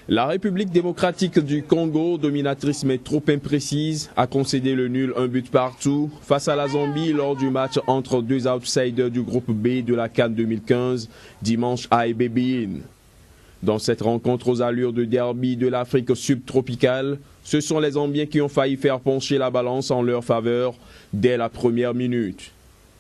La République démocratique du Congo, dominatrice mais trop imprécise, a concédé le nul un but partout face à la Zambie lors du match entre deux outsiders du groupe B de la CAN 2015, dimanche à Ebébéine. Dans cette rencontre aux allures de derby de l'Afrique subtropicale, ce sont les Zambiens qui ont failli faire pencher la balance en leur faveur dès la première minute.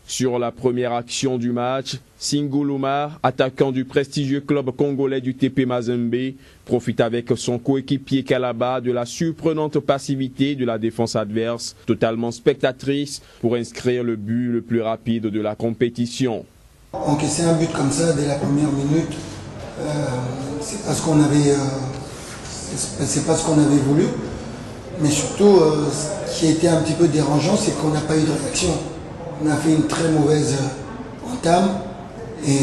Sur la première action du match, Singuluma, attaquant du prestigieux club congolais du TP Mazembe, profite avec son coéquipier Kalaba de la surprenante passivité de la défense adverse, totalement spectatrice, pour inscrire le but le plus rapide de la compétition. Encaisser un but comme ça dès la première minute, c'est pas ce qu'on avait, c'est pas ce qu'on avait voulu, mais surtout, ce qui a été un petit peu dérangeant, c'est qu'on n'a pas eu de réaction. On a fait une très mauvaise entame et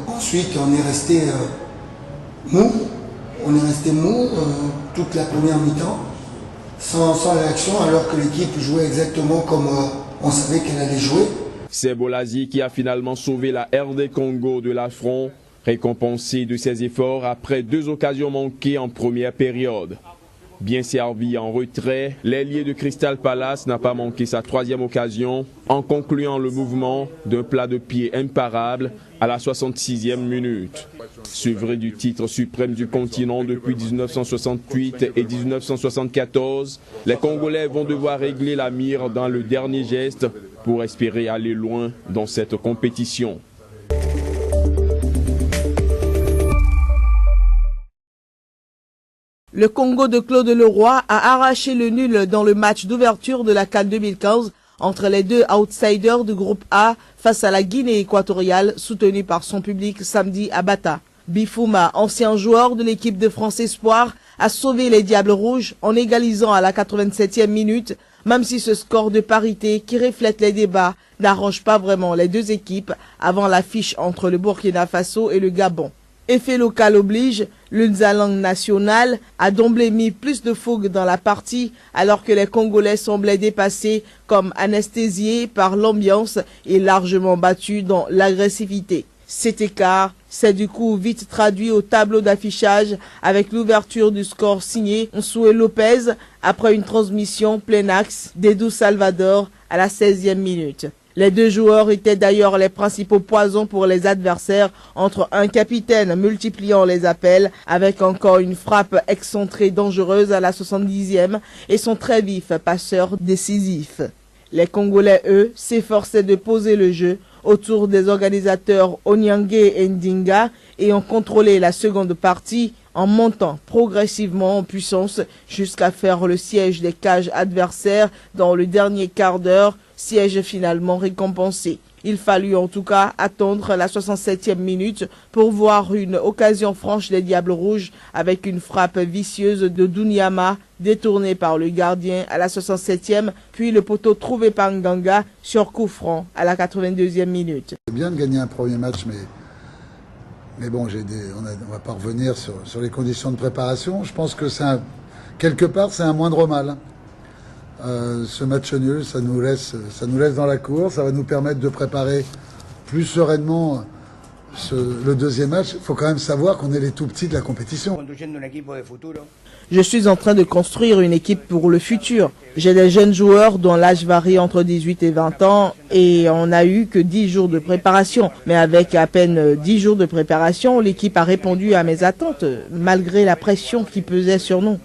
ensuite on est resté mou. On est resté mou toute la première mi-temps, sans réaction, alors que l'équipe jouait exactement comme on savait qu'elle allait jouer. C'est Bolasie qui a finalement sauvé la RD Congo de l'affront, récompensé de ses efforts après deux occasions manquées en première période. Bien servi en retrait, l'ailier de Crystal Palace n'a pas manqué sa troisième occasion en concluant le mouvement d'un plat de pied imparable à la 66e minute. Sevré du titre suprême du continent depuis 1968 et 1974, les Congolais vont devoir régler la mire dans le dernier geste pour espérer aller loin dans cette compétition. Le Congo de Claude Leroy a arraché le nul dans le match d'ouverture de la CAN 2015 entre les deux outsiders du groupe A face à la Guinée équatoriale, soutenue par son public samedi à Bata. Bifouma, ancien joueur de l'équipe de France Espoir, a sauvé les Diables Rouges en égalisant à la 87e minute, même si ce score de parité qui reflète les débats n'arrange pas vraiment les deux équipes avant l'affiche entre le Burkina Faso et le Gabon. Effet local oblige, l'Unzalang national a d'emblée mis plus de fougue dans la partie alors que les Congolais semblaient dépassés comme anesthésiés par l'ambiance et largement battus dans l'agressivité. Cet écart s'est du coup vite traduit au tableau d'affichage avec l'ouverture du score signé Nsoué Lopez après une transmission plein axe d'Edu Salvador à la 16e minute. Les deux joueurs étaient d'ailleurs les principaux poisons pour les adversaires, entre un capitaine multipliant les appels avec encore une frappe excentrée dangereuse à la 70e et son très vif passeur décisif. Les Congolais, eux, s'efforçaient de poser le jeu autour des organisateurs Onyangue et Ndinga et ont contrôlé la seconde partie en montant progressivement en puissance jusqu'à faire le siège des cages adversaires dans le dernier quart d'heure, siège finalement récompensé. Il fallut en tout cas attendre la 67e minute pour voir une occasion franche des Diables Rouges avec une frappe vicieuse de Dunyama détournée par le gardien à la 67e, puis le poteau trouvé par Nganga sur coup franc à la 82e minute. C'est bien de gagner un premier match, mais bon, on va pas revenir sur les conditions de préparation. Je pense que quelque part, c'est un moindre mal. Ce match nul, ça nous laisse dans la cour, ça va nous permettre de préparer plus sereinement le deuxième match. Il faut quand même savoir qu'on est les tout petits de la compétition. Je suis en train de construire une équipe pour le futur. J'ai des jeunes joueurs dont l'âge varie entre 18 et 20 ans et on n'a eu que 10 jours de préparation. Mais avec à peine 10 jours de préparation, l'équipe a répondu à mes attentes, malgré la pression qui pesait sur nous.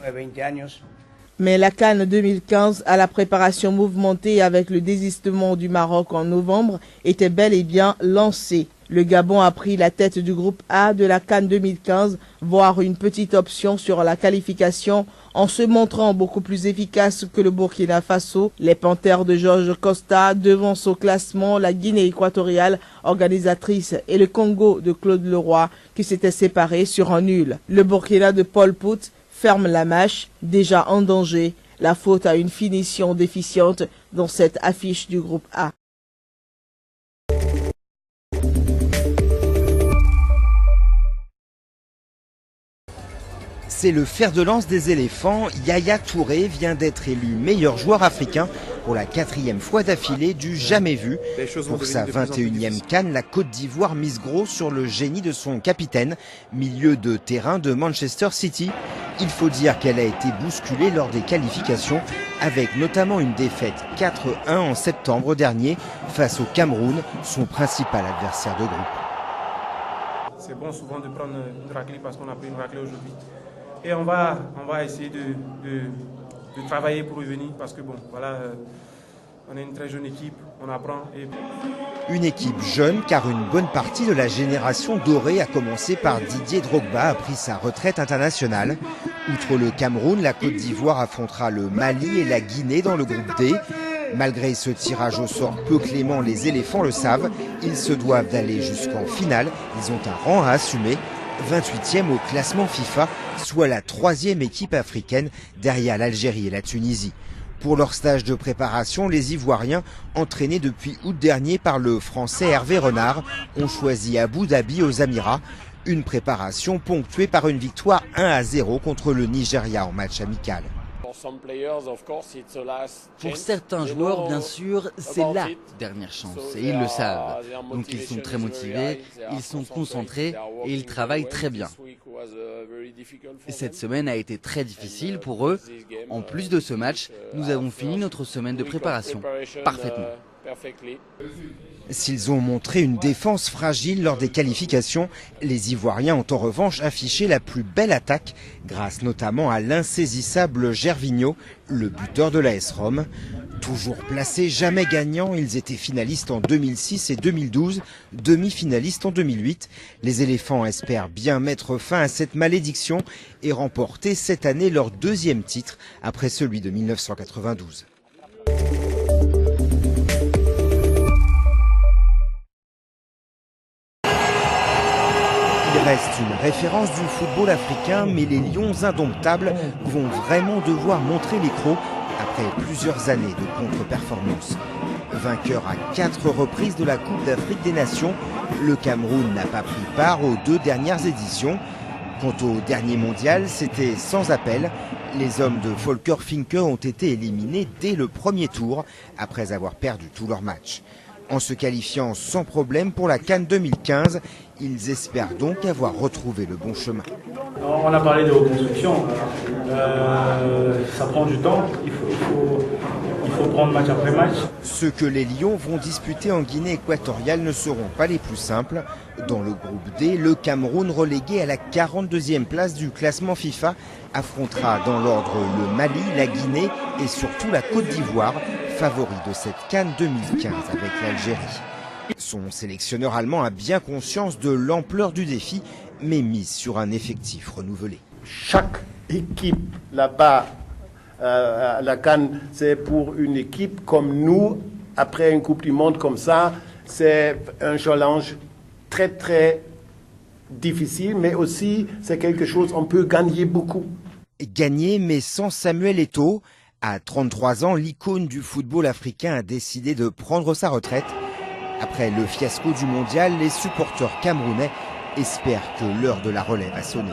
Mais la CAN 2015, à la préparation mouvementée avec le désistement du Maroc en novembre, était bel et bien lancée. Le Gabon a pris la tête du groupe A de la CAN 2015, voire une petite option sur la qualification, en se montrant beaucoup plus efficace que le Burkina Faso. Les Panthères de Georges Costa devancent au classement la Guinée équatoriale, organisatrice, et le Congo de Claude Leroy, qui s'était séparé sur un nul. Le Burkina de Paul Pout ferme la mâche, déjà en danger, la faute à une finition déficiente dans cette affiche du groupe A. C'est le fer de lance des éléphants. Yaya Touré vient d'être élu meilleur joueur africain pour la 4e fois d'affilée du jamais vu. Pour sa 21e CAN, la Côte d'Ivoire mise gros sur le génie de son capitaine, milieu de terrain de Manchester City. Il faut dire qu'elle a été bousculée lors des qualifications, avec notamment une défaite 4-1 en septembre dernier face au Cameroun, son principal adversaire de groupe. C'est bon souvent de prendre une raclée parce qu'on a pris une raclée aujourd'hui. Et on va essayer de travailler pour revenir parce que bon, voilà, on est une très jeune équipe, on apprend. Une équipe jeune car une bonne partie de la génération dorée, à commencer par Didier Drogba, a pris sa retraite internationale. Outre le Cameroun, la Côte d'Ivoire affrontera le Mali et la Guinée dans le groupe D. Malgré ce tirage au sort peu clément, les éléphants le savent, ils se doivent d'aller jusqu'en finale. Ils ont un rang à assumer, 28e au classement FIFA, soit la 3e équipe africaine derrière l'Algérie et la Tunisie. Pour leur stage de préparation, les Ivoiriens, entraînés depuis août dernier par le Français Hervé Renard, ont choisi Abu Dhabi aux Émirats. Une préparation ponctuée par une victoire 1-0 contre le Nigeria en match amical. Pour certains joueurs, bien sûr, c'est la dernière chance et ils le savent. Donc ils sont très motivés, ils sont concentrés et ils travaillent très bien. Cette semaine a été très difficile pour eux. En plus de ce match, nous avons fini notre semaine de préparation parfaitement. S'ils ont montré une défense fragile lors des qualifications, les Ivoiriens ont en revanche affiché la plus belle attaque, grâce notamment à l'insaisissable Gervinho, le buteur de l'AS Rome. Toujours placés, jamais gagnants, ils étaient finalistes en 2006 et 2012, demi-finalistes en 2008. Les éléphants espèrent bien mettre fin à cette malédiction et remporter cette année leur 2e titre après celui de 1992. Il reste une référence du football africain, mais les Lions indomptables vont vraiment devoir montrer les crocs après plusieurs années de contre-performance. Vainqueur à 4 reprises de la Coupe d'Afrique des Nations, le Cameroun n'a pas pris part aux 2 dernières éditions. Quant au dernier mondial, c'était sans appel. Les hommes de Volker Finke ont été éliminés dès le premier tour, après avoir perdu tous leurs matchs. En se qualifiant sans problème pour la CAN 2015, ils espèrent donc avoir retrouvé le bon chemin. On a parlé de reconstruction, ça prend du temps, il faut prendre match après match. Ceux que les Lions vont disputer en Guinée équatoriale ne seront pas les plus simples. Dans le groupe D, le Cameroun, relégué à la 42e place du classement FIFA, affrontera dans l'ordre le Mali, la Guinée et surtout la Côte d'Ivoire, favori de cette CAN 2015 avec l'Algérie. Son sélectionneur allemand a bien conscience de l'ampleur du défi, mais mise sur un effectif renouvelé. Chaque équipe là-bas à la CAN, c'est pour une équipe comme nous, après une Coupe du Monde comme ça, c'est un challenge très très difficile, mais aussi c'est quelque chose on peut gagner beaucoup. Gagner, mais sans Samuel Eto'o. À 33 ans, l'icône du football africain a décidé de prendre sa retraite. Après le fiasco du mondial, les supporters camerounais espèrent que l'heure de la relève a sonné.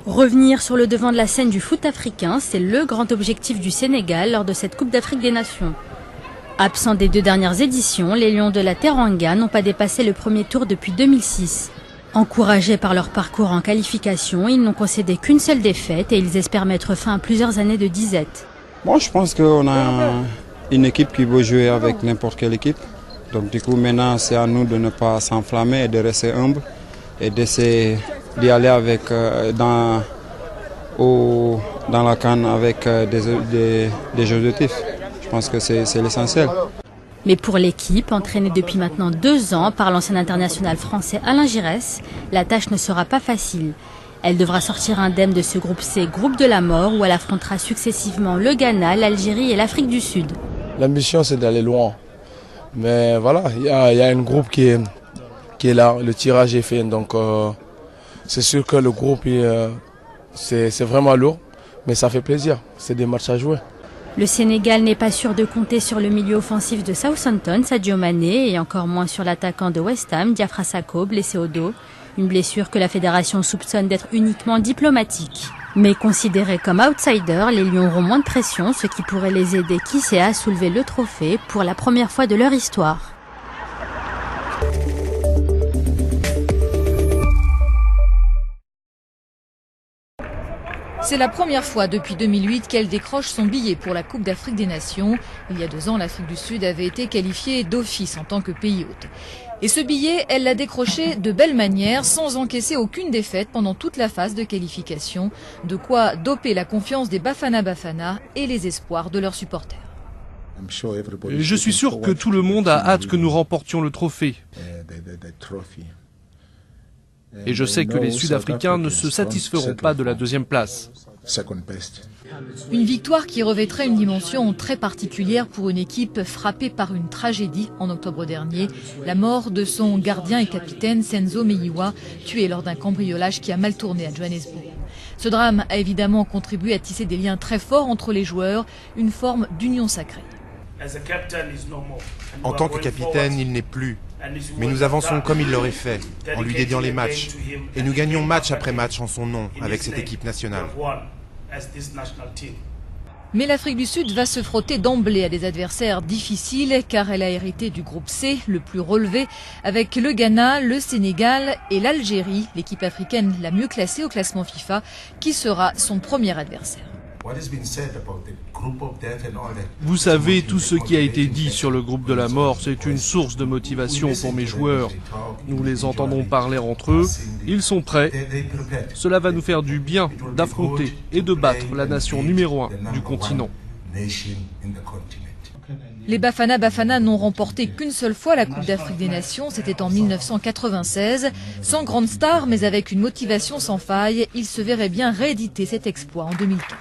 Revenir sur le devant de la scène du foot africain, c'est le grand objectif du Sénégal lors de cette Coupe d'Afrique des Nations. Absents des 2 dernières éditions, les Lions de la Teranga n'ont pas dépassé le premier tour depuis 2006. Encouragés par leur parcours en qualification, ils n'ont concédé qu'une seule défaite et ils espèrent mettre fin à plusieurs années de disette. Bon, je pense qu'on a une équipe qui veut jouer avec n'importe quelle équipe. Donc du coup maintenant c'est à nous de ne pas s'enflammer et de rester humble et d'essayer d'y aller avec, dans la CAN avec des objectifs. Je pense que c'est l'essentiel. Mais pour l'équipe, entraînée depuis maintenant 2 ans par l'ancien international français Alain Giresse, la tâche ne sera pas facile. Elle devra sortir indemne de ce groupe C, groupe de la mort, où elle affrontera successivement le Ghana, l'Algérie et l'Afrique du Sud. L'ambition c'est d'aller loin. Mais voilà, il y a un groupe qui est là, le tirage est fait. Donc c'est sûr que le groupe c'est vraiment lourd, mais ça fait plaisir, c'est des matchs à jouer. Le Sénégal n'est pas sûr de compter sur le milieu offensif de Southampton, Sadio Mané, et encore moins sur l'attaquant de West Ham, Diafra Sakho, blessé au dos. Une blessure que la fédération soupçonne d'être uniquement diplomatique. Mais considérés comme outsiders, les Lions auront moins de pression, ce qui pourrait les aider, qui sait, à soulever le trophée pour la première fois de leur histoire. C'est la première fois depuis 2008 qu'elle décroche son billet pour la Coupe d'Afrique des Nations. Il y a 2 ans, l'Afrique du Sud avait été qualifiée d'office en tant que pays hôte. Et ce billet, elle l'a décroché de belle manière, sans encaisser aucune défaite pendant toute la phase de qualification. De quoi doper la confiance des Bafana Bafana et les espoirs de leurs supporters. Je suis sûr que tout le monde a hâte que nous remportions le trophée. Et je sais que les Sud-Africains ne se satisferont pas de la 2e place. Une victoire qui revêtrait une dimension très particulière pour une équipe frappée par une tragédie en octobre dernier. La mort de son gardien et capitaine Senzo Meyiwa, tué lors d'un cambriolage qui a mal tourné à Johannesburg. Ce drame a évidemment contribué à tisser des liens très forts entre les joueurs, une forme d'union sacrée. En tant que capitaine, il n'est plus. Mais nous avançons comme il l'aurait fait, en lui dédiant les matchs. Et nous gagnons match après match en son nom, avec cette équipe nationale. Mais l'Afrique du Sud va se frotter d'emblée à des adversaires difficiles, car elle a hérité du groupe C, le plus relevé, avec le Ghana, le Sénégal et l'Algérie, l'équipe africaine la mieux classée au classement FIFA, qui sera son premier adversaire. Vous savez, tout ce qui a été dit sur le groupe de la mort, c'est une source de motivation pour mes joueurs. Nous les entendons parler entre eux, ils sont prêts. Cela va nous faire du bien d'affronter et de battre la nation numéro 1 du continent. Les Bafana Bafana n'ont remporté qu'une seule fois la Coupe d'Afrique des Nations, c'était en 1996. Sans grande star, mais avec une motivation sans faille, ils se verraient bien rééditer cet exploit en 2004.